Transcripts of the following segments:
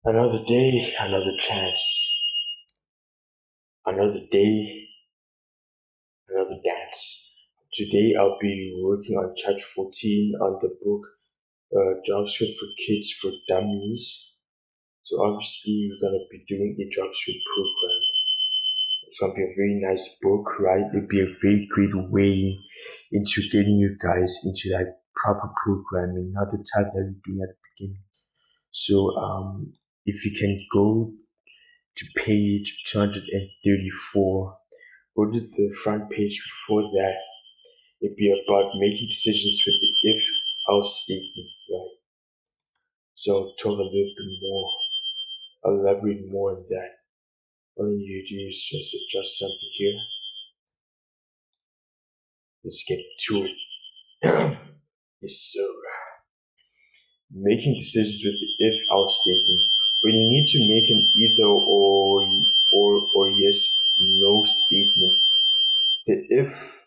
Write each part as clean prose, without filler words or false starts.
Another day, another chance. Another day, another dance. Today I'll be working on chapter 14 on the book JavaScript for Kids for Dummies. So obviously we're gonna be doing a JavaScript program. It's gonna be a very nice book, right? It'll be a very great way into getting you guys into like proper programming, not the type that we do at the beginning. So if you can go to page 234. Go to the front page before that. It'd be about making decisions with the if-else statement, right? So I'll talk a little bit more, I'll elaborate more on that. All you need to do is just adjust something here. Let's get to it. Yes, sir. Making decisions with the if-else statement. When you need to make an either or yes, no statement, the if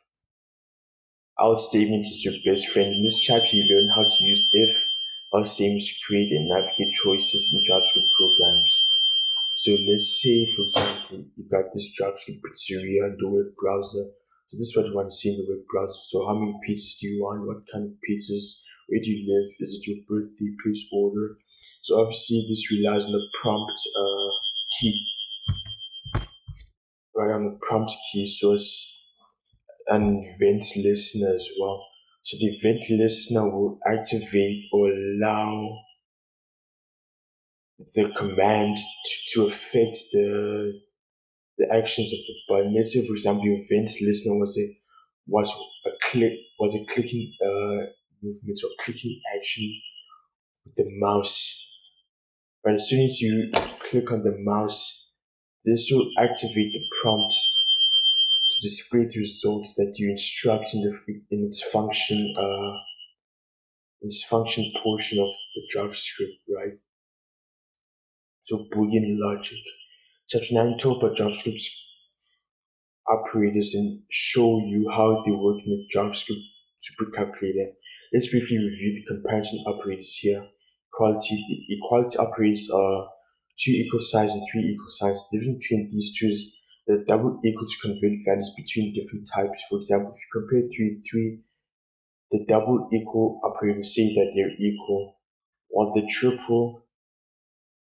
else statement is your best friend. In this chapter, you learn how to use if else statements to create and navigate choices in JavaScript programs. So let's say, for example, you got this JavaScript pizzeria in the web browser. So this is what you want to see in the web browser. So how many pizzas do you want? What kind of pizzas? Where do you live? Is it your birthday? Place order. So obviously this relies on the prompt key. Right on the prompt key source and event listener as well. So the event listener will activate or allow the command to affect the actions of the button. Let's say, for example, your event listener was a clicking movement or clicking action with the mouse. But as soon as you click on the mouse, this will activate the prompt to display the results that you instruct in its function portion of the JavaScript, right? So Boolean Logic. Chapter 9 talk about JavaScript operators and show you how they work in the JavaScript Super Calculator. Let's briefly review the comparison operators here. The equality operators are 2 equal signs and 3 equal signs. The difference between these two is the double equal to convert values between different types. For example, if you compare 3 and 3, the double equal operator say that they're equal, while the triple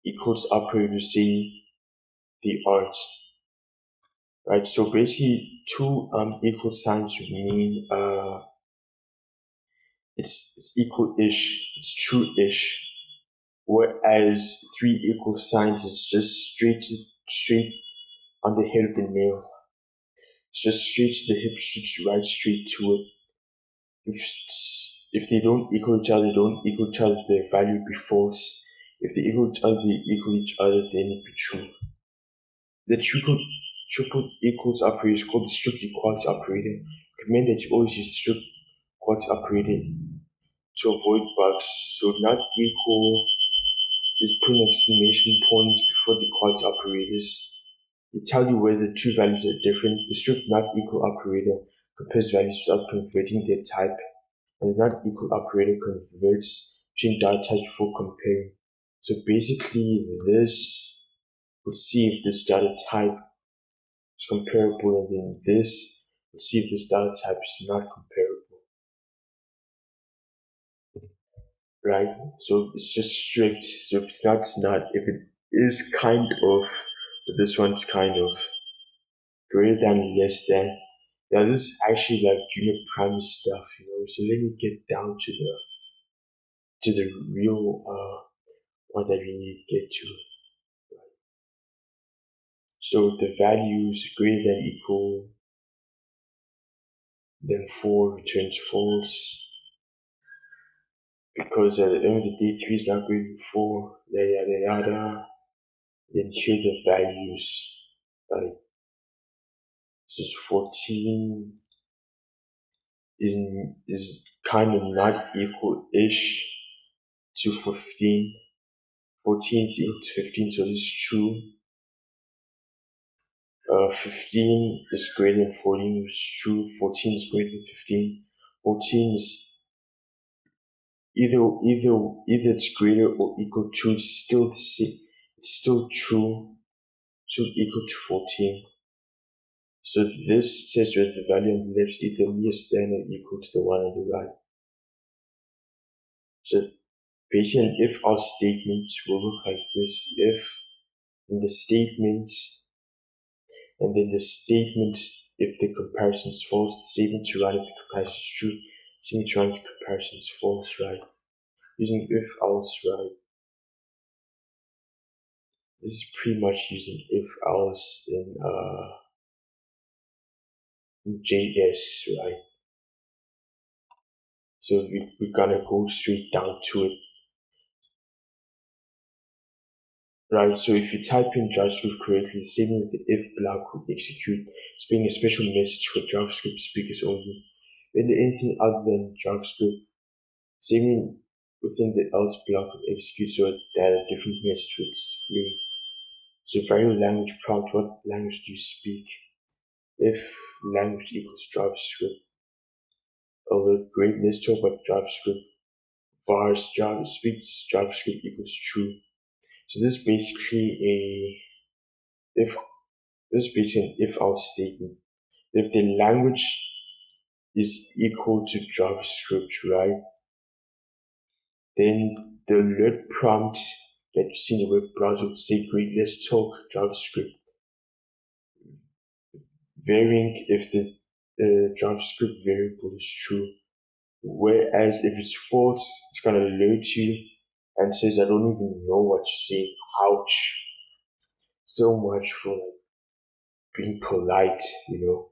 equals operator say they aren't. Right, so basically two equal signs would mean it's equal-ish, it's true-ish, whereas three equal signs is just straight on the head of the nail. It's just straight to the hip, right straight to it. If they don't equal each other, the value would be false. If they equal each other, then it be true. The triple equals operator is called the strict equality operator. Recommend that you always use strict equality operator to avoid bugs. So not equal is put an exclamation point before the equality operators. They tell you whether the two values are different. The strict not equal operator compares values without converting their type, and the not equal operator converts between data types before comparing. So basically this will see if this data type is comparable, and then this will see if this data type is not comparable. Right? So it's just strict. So if it's not, it's not. If it is kind of, this one's kind of. Greater than, less than. Now this is actually like junior primary stuff, So let me get down to the real one that we need to get to. So the values greater than equal than 4 returns false. Because at the end of the day, 3 is not greater than 4, yada yada. Then here the values. Right? This is 14 is kind of not equal-ish to 15. 14 is equal to 15, so this is true. 15 is greater than 14, which is true. 14 is greater than 15. 14 is either it's greater or equal to, it's still the same. it's still true, should equal to 14. So this says that the value on the left is either less than or equal to the one on the right. So basically an if-else statement will look like this. If in the statement, and then the statement if the comparison is false, the statement to run if the comparison is true, the statement to run if the comparison is false, right? Using if-else, right? This is pretty much using if-else in JS, right? So we're gonna go straight down to it. Right, so if you type in JavaScript correctly, the statement with the if block will execute, displaying a special message for JavaScript speakers only. When anything other than JavaScript, statement within the else block will execute so that a different message will display. So variable language prompt, what language do you speak? If language equals JavaScript, alert great, let's talk about JavaScript. Vars JavaScript equals true. So this is basically if this is basically an if-else statement. If the language is equal to JavaScript, right, then the alert prompt that you see in the web browser would say, great, let's talk JavaScript. Varying if the JavaScript variable is true. Whereas if it's false, it's gonna alert you and says, I don't even know what to say. Ouch. So much for like being polite, you know.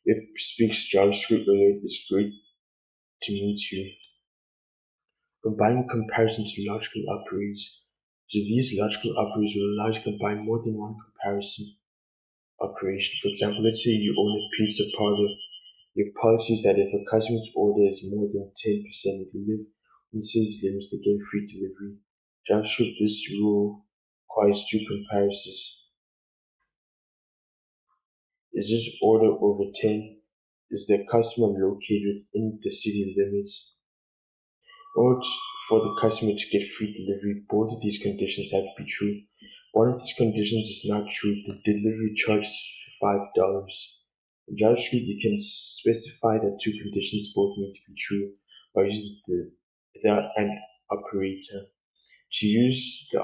If it speaks JavaScript alert, it's great to meet you. Combining comparison to logical operators. So these logical operators will allow you to combine more than one comparison operation. For example, let's say you own a pizza parlor. Your policy is that if a customer's order is more than 10% delivered, when it says limits, they get free delivery. JavaScript, this rule requires two comparisons. Is this order over 10? Is the customer located within the city limits? In order for the customer to get free delivery, both of these conditions have to be true. One of these conditions is not true, the delivery charge is $5. In JavaScript, you can specify that two conditions both need to be true by using the AND operator. To use the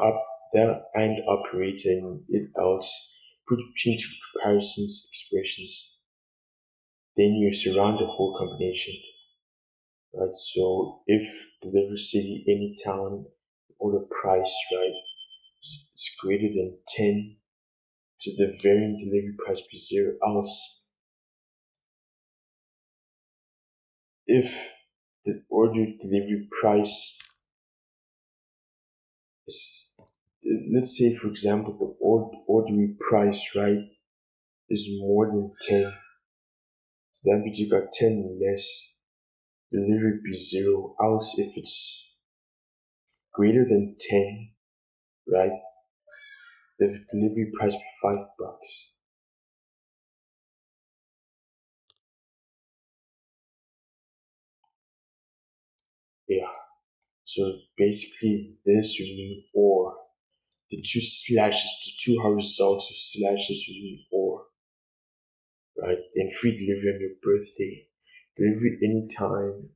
AND operator in if else, put between two comparisons expressions. Then you surround the whole combination. Right, so if delivery city, any town, or the price, right, is greater than 10, so the varying delivery price be 0. Else, if the order delivery price is, let's say for example, the order price, right, is more than 10, so that means you got 10 less, delivery be 0. Else, if it's greater than 10, right, the delivery price be $5. Yeah. So basically this would mean or. The two slashes, the two horizontal slashes would mean or. Right? Then free delivery on your birthday. Delivery anytime.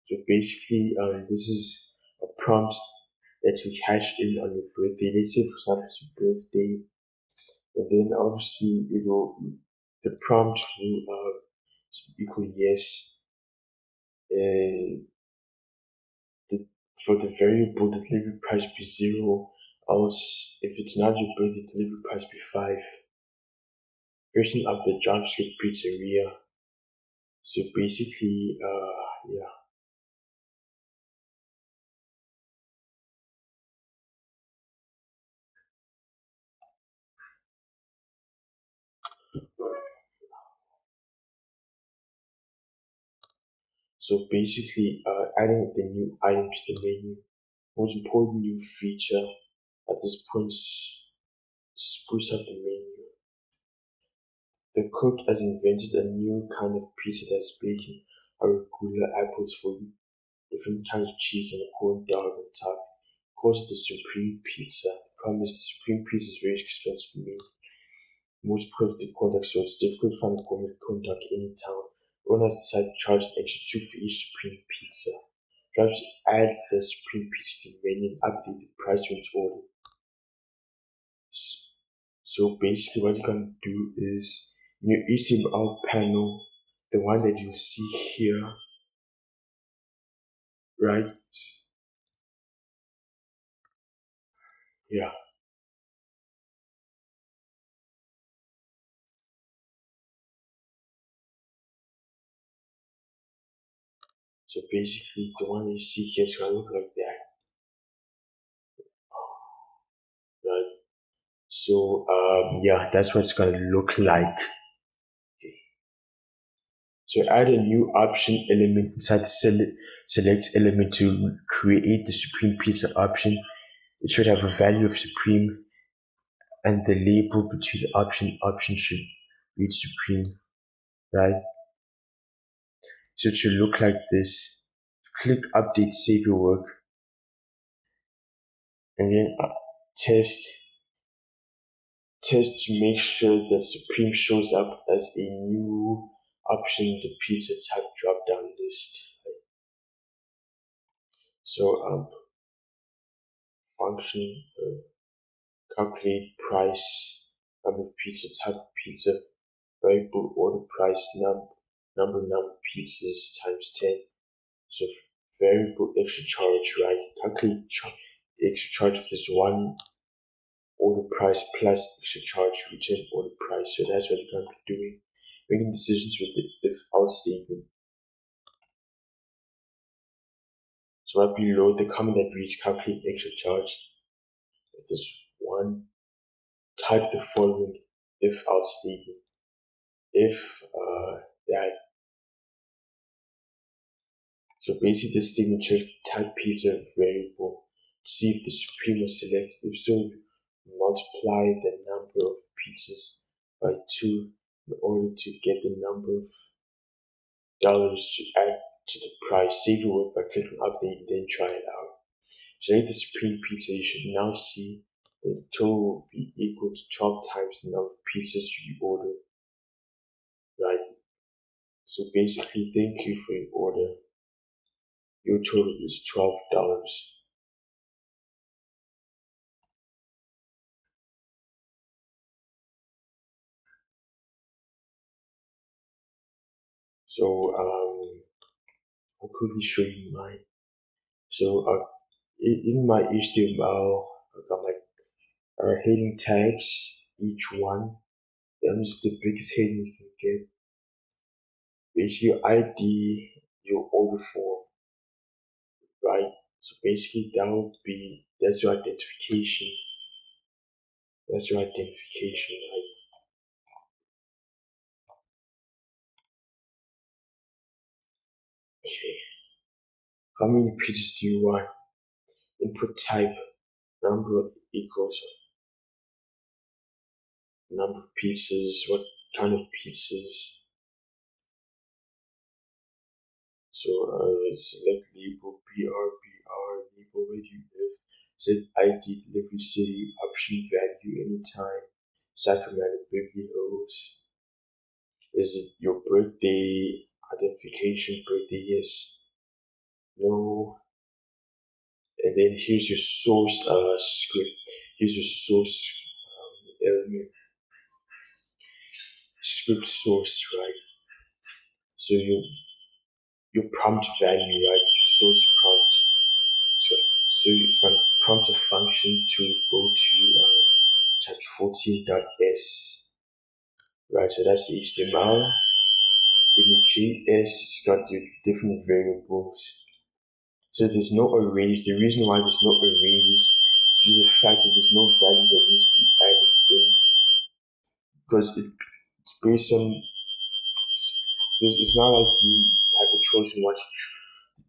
So basically, this is a prompt that you hash in on your birthday. Let's say for example it's your birthday. And then obviously the prompt will equal yes. For the variable, the delivery price be 0. Else, if it's not your birthday, the delivery price be 5. Version of the JavaScript pizzeria. So basically, yeah. So basically, adding the new item to the menu. Most important new feature at this point is spruce up the menu. The cook has invented a new kind of pizza that's baking regular apples for different kinds of cheese and a corn dog on top. Calls it the supreme pizza. promise the supreme pizza is very expensive to me. Most because of the contact, so it's difficult to find a gourmet contact in any town. Owners decide to charge an extra 2 for each supreme pizza. Drivers add the supreme pizza to the menu and update the price when it's ordered. So basically what you're gonna do is in your HTML panel, the one that you see here, right? Yeah. So basically the one you see here is gonna look like that. Right? So yeah, that's what it's gonna look like. Okay. So add a new option element inside the select element to create the supreme pizza option. It should have a value of supreme and the label between the option should read supreme, right? So it should look like this. Click update, save your work, and then test to make sure that supreme shows up as a new option in the pizza type drop down list. So function calculate price, number of pizza, type of pizza, variable order price, number pizzas times 10. So variable extra charge, right? Calculate the extra charge of this one order price plus extra charge return order price. So that's what you're going to be doing. Making decisions with the if else statement. So right below the comment that reads calculate extra charge. If this one, type the following if else statement. If that. So basically this statement checks type pizza variable to see if the supreme was selected. If so, multiply the number of pizzas by 2 in order to get the number of dollars to add to the price. Save your work by clicking update and then try it out. Select the supreme pizza. You should now see that the total will be equal to 12 times the number of pizzas you ordered. Right? So basically, thank you for your order. Your total is $12. So I'll quickly show you mine. So in my HTML, I got my heading tags, each one. That is the biggest heading you can get. Basically, your ID, your order form, right? So basically, that's your identification. That's your identification, right? Okay. How many pizzas do you want? Input type, number of equals number of pieces, what kind of pieces. So select label BR, label where do you live, set ID, delivery city, option value, anytime, Sacramento, Beverly Hills. Is it your birthday, identification, birthday, yes, no. And then here's your source script. Here's your source element, script source, right? So your prompt value, right? Your source prompt. So you can prompt a function to go to chapter 14.s, right? So that's the HTML. In your JS, it's got your different variables. So there's no arrays. The reason why there's no arrays is due to the fact that there's no value that needs to be added in, because it's based on. It's not like you have a choice in what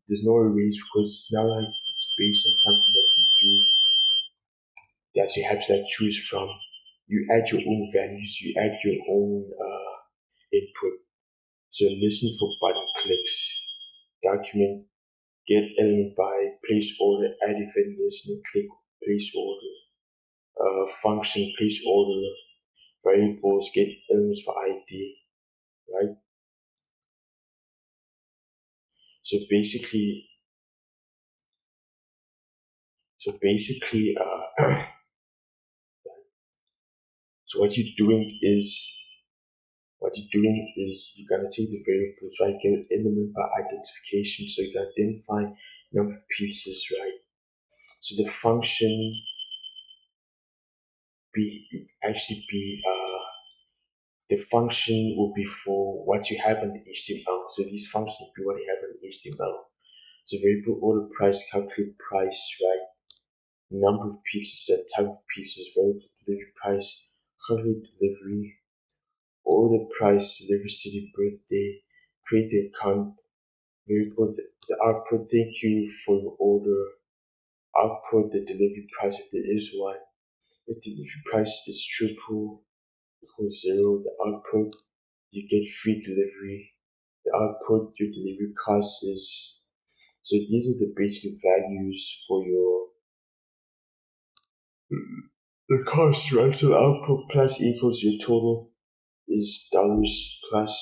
there's no arrays, because it's not like it's based on something that you do that you have to like choose from. You add your own values, you add your own input. So listen for button clicks, document, get element by, place order, add event list, and click place order. function place order, variables get elements for ID, right? So basically, so basically, so what you're doing is you're gonna take the variables, right? Get element by identification, so you can identify number of pieces, right? So the function the function will be for what you have in the HTML. So these functions will be what you have in the HTML. So variable order price, calculate price, right? Number of pieces and type of pieces, variable delivery price, calculate delivery, order price, delivery city, birthday, create the account, variable the output, thank you for your order, output the delivery price if there is one. If the delivery price is triple equals 0, the output you get free delivery. The output your delivery cost is. So these are the basic values for your the cost, right? So the output plus equals your total is dollars plus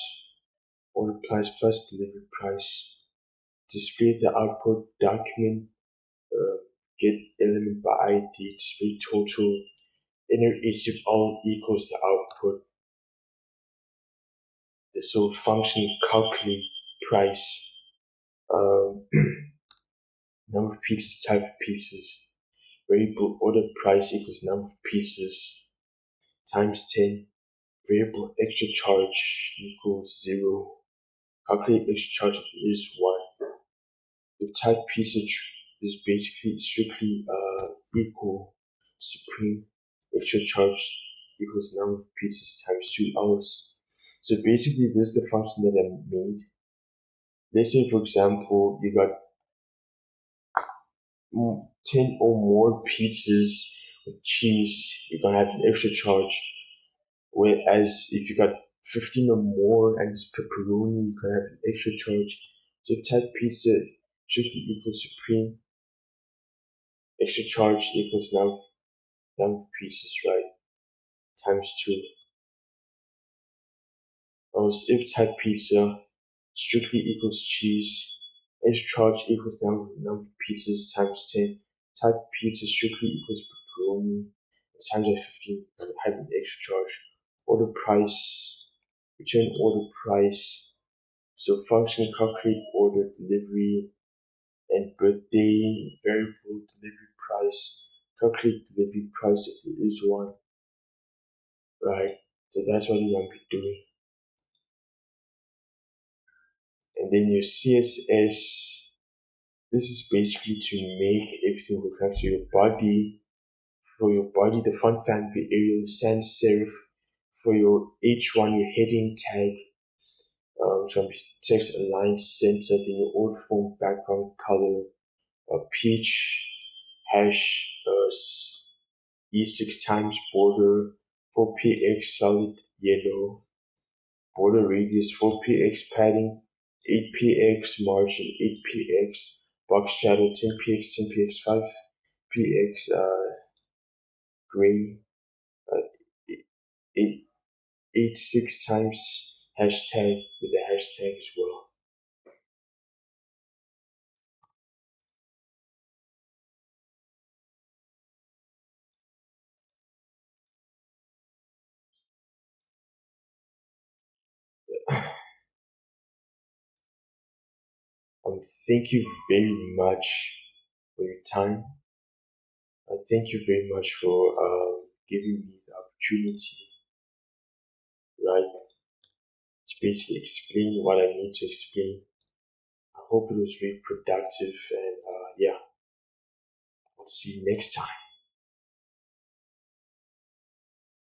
order price plus delivery price. Display the output document, get element by ID, display total, inner HTML equals the output. So function calculate price, number of pieces, type of pieces, variable order price equals number of pieces times 10, variable extra charge equals 0, calculate extra charge if there is 1. If type pizza is basically strictly equal supreme, extra charge equals number of pizzas times 2 hours. So basically this is the function that I made. Let's say for example you got 10 or more pizzas with cheese, you're gonna have an extra charge. Whereas if you got 15 or more and it's pepperoni, you can have an extra charge. So if type pizza strictly equals supreme, extra charge equals number of pieces, right? Times 2. Or if type pizza strictly equals cheese, extra charge equals number of pizzas times 10. Type pizza strictly equals pepperoni times by 15 and have an extra charge. Order price, return order price. So function calculate order delivery and birthday, variable delivery price, calculate delivery price if there is one, right? So that's what you're gonna be doing. And then your CSS, this is basically to make everything look nice. So your body, for your body, the font family Arial sans serif. For your H1, your heading tag, some text align center, then your order form background color, peach, hash, E6 times border, 4px solid yellow, border radius 4px padding, 8px margin, 8px box shadow, 10px, 10px, 5px gray, 8 6 times hashtag with the hashtag as well. Thank you very much for your time. Thank you very much for giving me the opportunity, right, to basically explain what I need to explain. I hope it was very productive, and yeah, I'll see you next time.